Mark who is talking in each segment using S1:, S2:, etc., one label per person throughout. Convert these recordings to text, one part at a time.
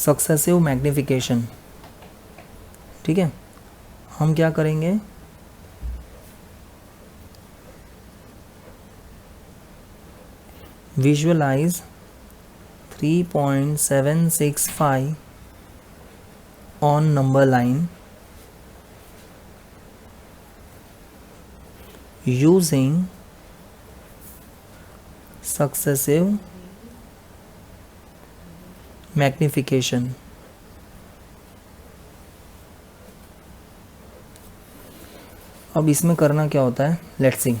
S1: Successive magnification. ठीक है, हम क्या करेंगे, visualise 3.765 on number line using successive magnification. अब इसमें करना क्या होता है, लेट्स सी।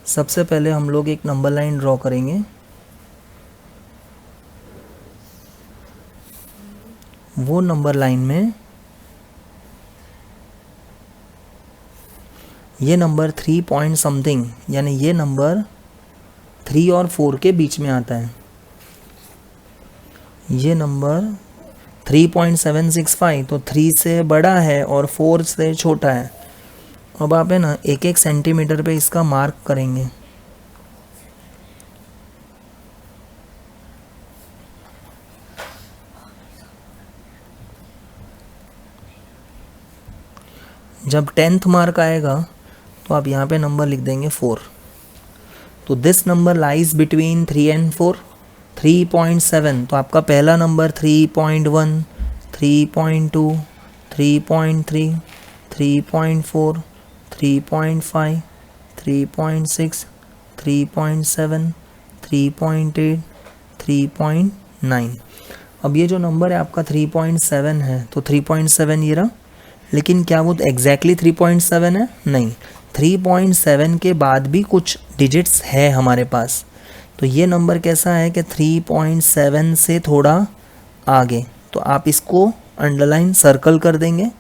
S1: सबसे पहले हम लोग एक नंबर लाइन ड्रॉ करेंगे। वो नंबर लाइन में ये नंबर 3 पॉइंट समथिंग, यानी ये नंबर 3 और 4 के बीच में आता है। ये नंबर 3.765 तो 3 से बड़ा है और 4 से छोटा है। अब आप है ना 1-1 सेंटीमीटर पे इसका मार्क करेंगे। जब 10th मार्क आएगा तो आप यहाँ पे नंबर लिख देंगे 4। तो this number lies between 3 and 4, 3.7। तो आपका पहला नंबर 3.1, 3.2, 3.3, 3.4, 3.5, 3.6, 3.7, 3.8, 3.9। अब ये जो नंबर है आपका 3.7 है, तो 3.7 ये रहा। लेकिन क्या वो एग्जैक्टली 3.7 है? नहीं, 3.7 के बाद भी कुछ डिजिट्स है हमारे पास। तो ये नंबर कैसा है कि 3.7 से थोड़ा आगे। तो आप इसको अंडरलाइन सर्कल कर देंगे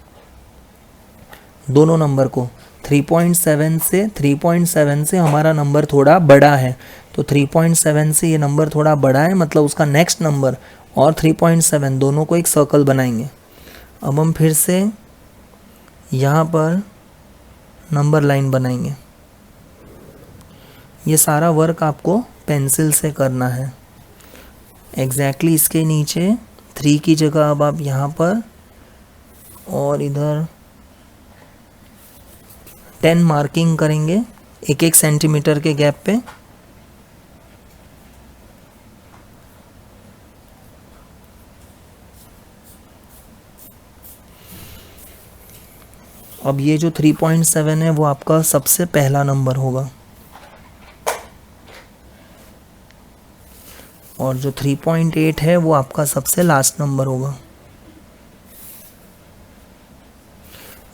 S1: दोनों नंबर को। 3.7 से हमारा नंबर थोड़ा बड़ा है, तो 3.7 से ये नंबर थोड़ा बड़ा है, मतलब उसका नेक्स्ट नंबर और 3.7 दोनों को एक सर्कल बनाएंगे। अब हम फिर से यहाँ पर नंबर लाइन बनाएंगे। ये सारा वर्क आपको पेंसिल से करना है। एग्जैक्टली इसके नीचे 3 की जगह अब आप यहाँ पर और इधर 10 मार्किंग करेंगे 1-1 सेंटीमीटर के गैप पे। अब ये जो 3.7 है वो आपका सबसे पहला नंबर होगा, और जो 3.8 है वो आपका सबसे लास्ट नंबर होगा।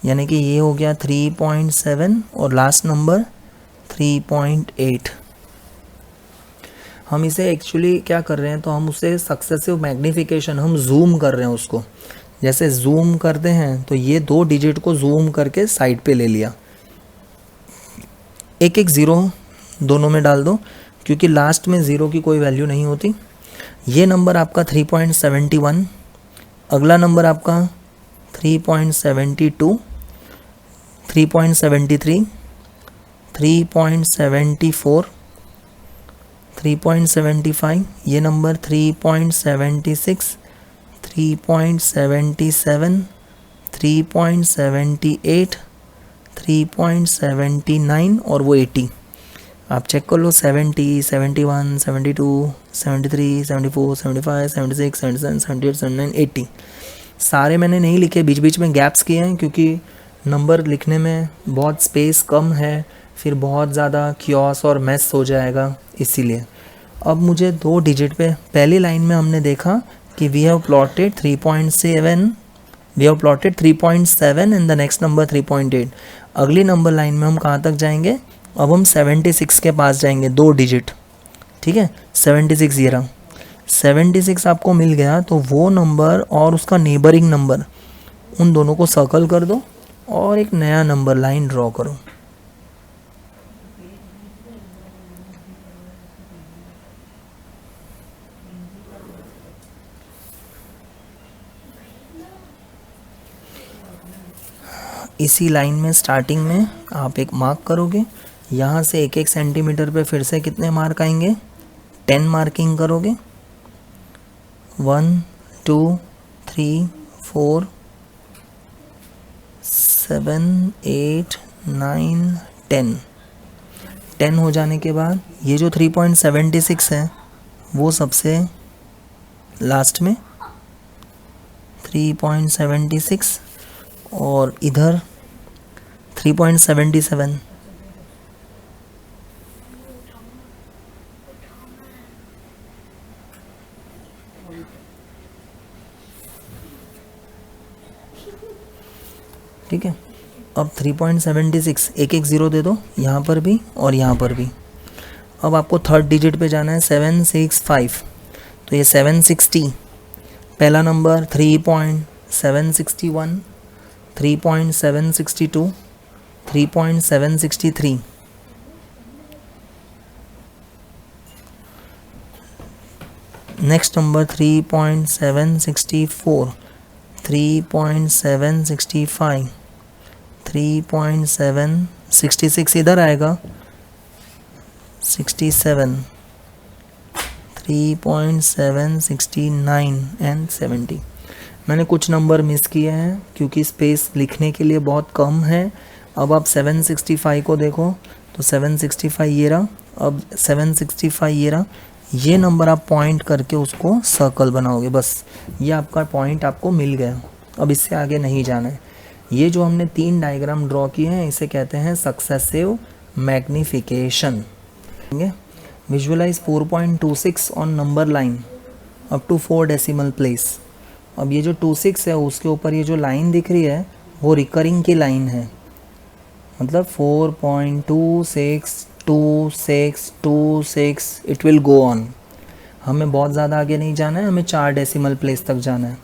S1: यानी कि ये हो गया 3.7 और लास्ट नंबर 3.8। हम इसे एक्चुअली क्या कर रहे हैं, तो हम उसे सक्सेसिव मैग्निफिकेशन, हम जूम कर रहे हैं उसको। जैसे जूम करते हैं तो ये 2 डिजिट को जूम करके साइड पे ले लिया। 1-1 ज़ीरो दोनों में डाल दो, क्योंकि लास्ट में ज़ीरो की कोई वैल्यू नहीं होती। ये नंबर आपका 3.71, अगला नंबर आपका 3.72, 3.73, 3.74, 3.75, ये नंबर 3.76, 3.77, 3.78, 3.79 और वो 80। आप चेक कर लो, 70, 71, 72, 73, 74, 75, 76, 77, 78, 79, 80 सारे मैंने नहीं लिखे, बीच बीच में गैप्स किए हैं, क्योंकि नंबर लिखने में बहुत स्पेस कम है, फिर बहुत ज़्यादा क्योस और मेस हो जाएगा, इसीलिए। अब मुझे 2 डिजिट पे, पहली लाइन में हमने देखा कि we have plotted 3.7, we have plotted 3.7 and the next number 3.8। अगली नंबर लाइन में हम कहाँ तक जाएंगे, अब हम 76 के पास जाएंगे, 2 डिजिट। ठीक है, 76 ये रहा। 76 आपको मिल गया, तो वो नंबर और उसका नेबरिंग नंबर, उन दोनों को सर्कल कर दो और एक नया नंबर लाइन ड्रॉ करो। इसी लाइन में स्टार्टिंग में आप एक मार्क करोगे, यहाँ से 1-1 सेंटीमीटर पे फिर से कितने मार्क आएंगे, 10 मार्किंग करोगे। 1, 2, 3 4 7 8 9 10। 10 हो जाने के बाद ये जो 3.76 है वो सबसे लास्ट में 3.76 और इधर 3.77। ठीक है, अब 3.76 एक एक ज़ीरो दे दो यहाँ पर भी और यहाँ पर भी। अब आपको थर्ड डिजिट पे जाना है 765, तो ये 760, पहला नंबर 3.761, 3.762, 3.763, नेक्स्ट नंबर 3.764, 3.765, 3.766 इधर आएगा, 67, 3.769 एंड 70। मैंने कुछ नंबर मिस किए हैं क्योंकि स्पेस लिखने के लिए बहुत कम है। अब आप 765 को देखो तो 765 ये रहा, अब 765 ये रहा, ये नंबर आप पॉइंट करके उसको सर्कल बनाओगे, बस ये आपका पॉइंट आपको मिल गया। अब इससे आगे नहीं जाना है। ये जो हमने 3 डायग्राम ड्रॉ किए हैं इसे कहते हैं successive magnification. Visualise 4.26 on number line up to 4 decimal place. अब ये जो 26 है उसके ऊपर ये जो लाइन दिख रही है वो रिकरिंग की लाइन है, मतलब 4.262626 इट विल गो ऑन। हमें बहुत ज़्यादा आगे नहीं जाना है, हमें 4 डेसिमल प्लेस तक जाना है।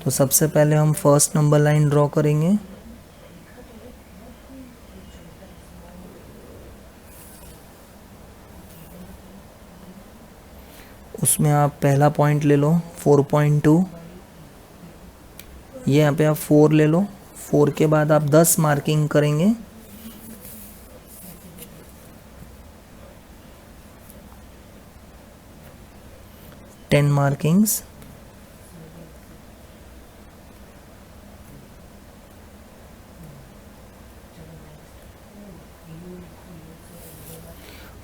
S1: तो सबसे पहले हम फर्स्ट नंबर लाइन ड्रॉ करेंगे। उसमें आप पहला पॉइंट ले लो 4.2, ये यहाँ पे आप 4 ले लो। 4 के बाद आप 10 मार्किंग करेंगे, टेन मार्किंग्स।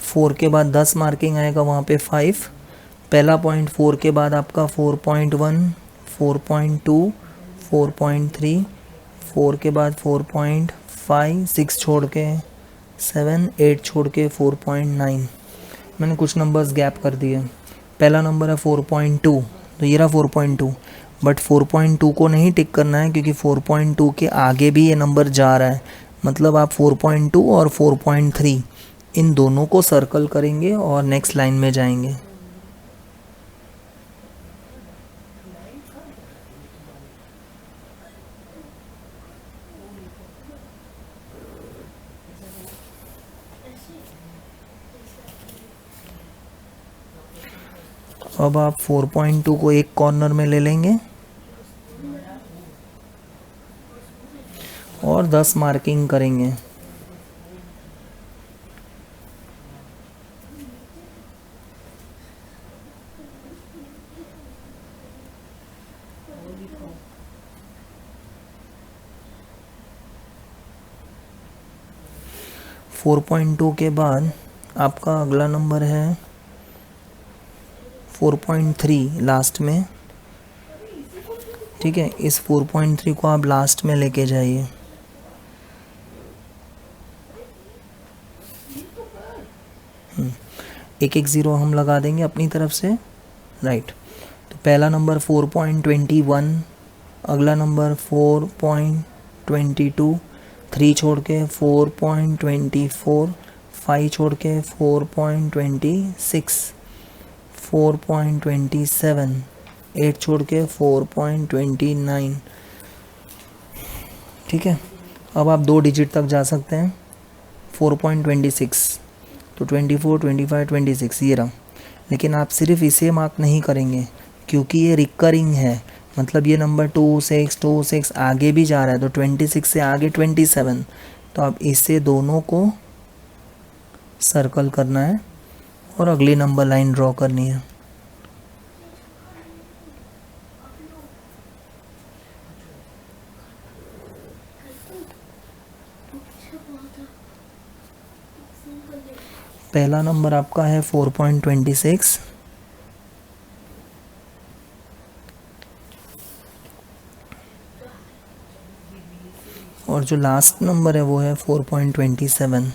S1: फोर के बाद 10 मार्किंग आएगा वहाँ पे 5। पहला पॉइंट 4 के बाद आपका 4.1, 4.2, 4.3, 4 के बाद 4.5, 6 छोड़ के 7, 8 छोड़ के 4.9। मैंने कुछ नंबर्स गैप कर दिए। पहला नंबर है 4.2, तो ये रहा 4.2, बट 4.2 को नहीं टिक करना है क्योंकि 4.2 के आगे भी ये नंबर जा रहा है। मतलब आप 4.2 और 4.3 इन दोनों को सर्कल करेंगे और नेक्स्ट लाइन में जाएंगे। अब आप 4.2 को एक कॉर्नर में ले लेंगे और 10 मार्किंग करेंगे। फोर 4.2 के बाद आपका अगला नंबर है 4.3 लास्ट में। ठीक है, इस 4.3 को आप लास्ट में लेके जाइए। एक एक ज़ीरो हम लगा देंगे अपनी तरफ से, राइट। तो पहला नंबर 4.21, अगला नंबर 4.22, 3 छोड़ के 4.24, 5 छोड़ के 4.26, 4.27, 8 छोड़ के 4.29। ठीक है, अब आप 2 डिजिट तक जा सकते हैं। 4.26, तो 24, 25, 26 ये रहा। लेकिन आप सिर्फ इसे मार्क नहीं करेंगे क्योंकि ये रिकरिंग है, मतलब ये नंबर 2626 आगे भी जा रहा है, तो 26 से आगे 27, तो आप इससे दोनों को सर्कल करना है और अगली नंबर लाइन ड्रॉ करनी है। पहला नंबर आपका है 4.26, और जो लास्ट नंबर है वो है 4.27।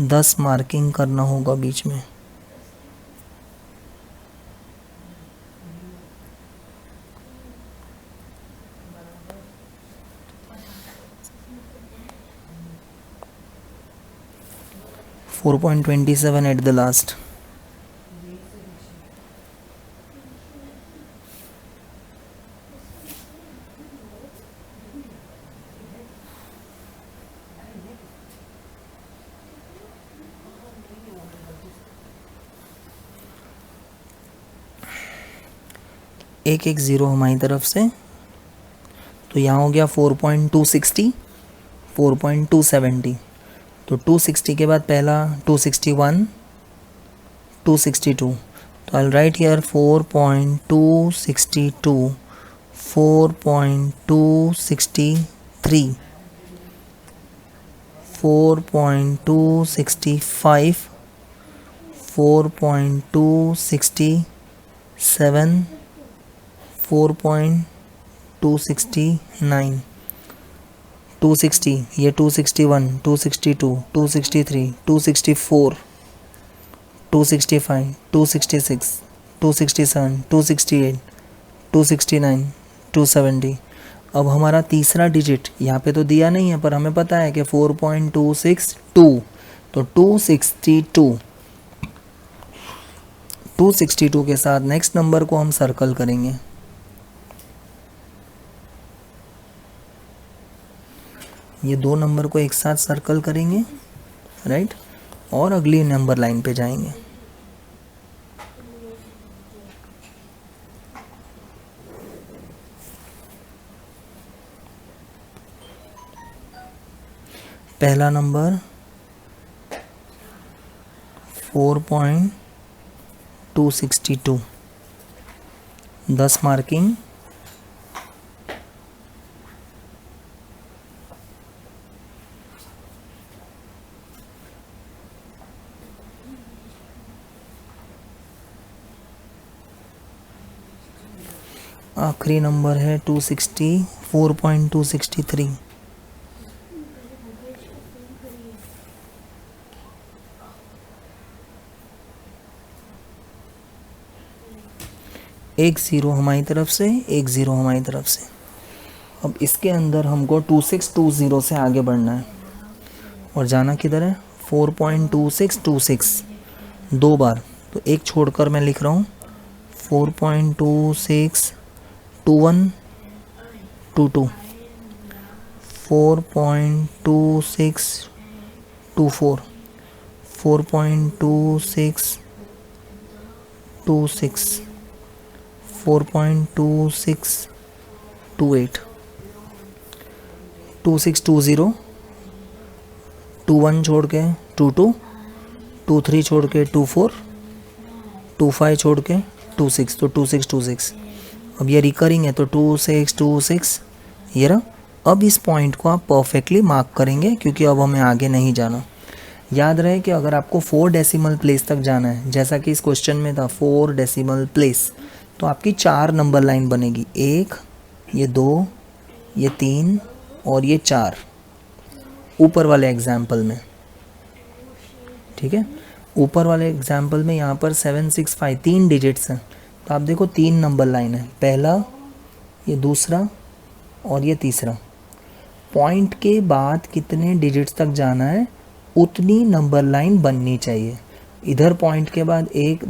S1: 10 मार्किंग करना होगा बीच में। .27 at the last। एक एक ज़ीरो हमारी तरफ से, तो यहाँ हो गया 4.260, 4.270। तो 260 के बाद पहला 261, 262। तो आई राइट हियर 4.262, 4.263, 4.265, 4.267, 4.269, 260, ये 261, 262, 263, 264, 265, 266, 267, 268, 269, 270। अब हमारा तीसरा डिजिट यहाँ पे तो दिया नहीं है, पर हमें पता है कि 4.262, तो 262 के साथ नेक्स्ट नंबर को हम सर्कल करेंगे। ये दो नंबर को एक साथ सर्कल करेंगे, राइट, और अगली नंबर लाइन पे जाएंगे। पहला नंबर 4.262, 10 मार्किंग। आखिरी नंबर है 260, 4.263। एक ज़ीरो हमारी तरफ से, एक ज़ीरो हमारी तरफ से। अब इसके अंदर हमको 2620 से आगे बढ़ना है, और जाना किधर है, 4.2626 दो बार, तो एक छोड़कर मैं लिख रहा हूँ 4.262122, 4.2624, 4.2626, 4.2628, 2620, 21 छोड़ के 22, 23 छोड़ के 24, 25 छोड़ के 26, तो 2626। अब ये रिकरिंग है तो 2626 ये रहा। अब इस पॉइंट को आप परफेक्टली मार्क करेंगे, क्योंकि अब हमें आगे नहीं जाना। याद रहे कि अगर आपको 4 डेसिमल प्लेस तक जाना है, जैसा कि इस क्वेश्चन में था 4 डेसिमल प्लेस, तो आपकी 4 नंबर लाइन बनेगी, 1, ये 2, ये 3 और ये 4, ऊपर वाले एग्जाम्पल में। ठीक है, ऊपर वाले एग्जाम्पल में यहाँ पर 765 3 डिजिट्स हैं, तो आप देखो 3 नंबर लाइन है, पहला, ये दूसरा और ये तीसरा। पॉइंट के बाद कितने डिजिट्स तक जाना है उतनी नंबर लाइन बननी चाहिए। इधर पॉइंट के बाद 1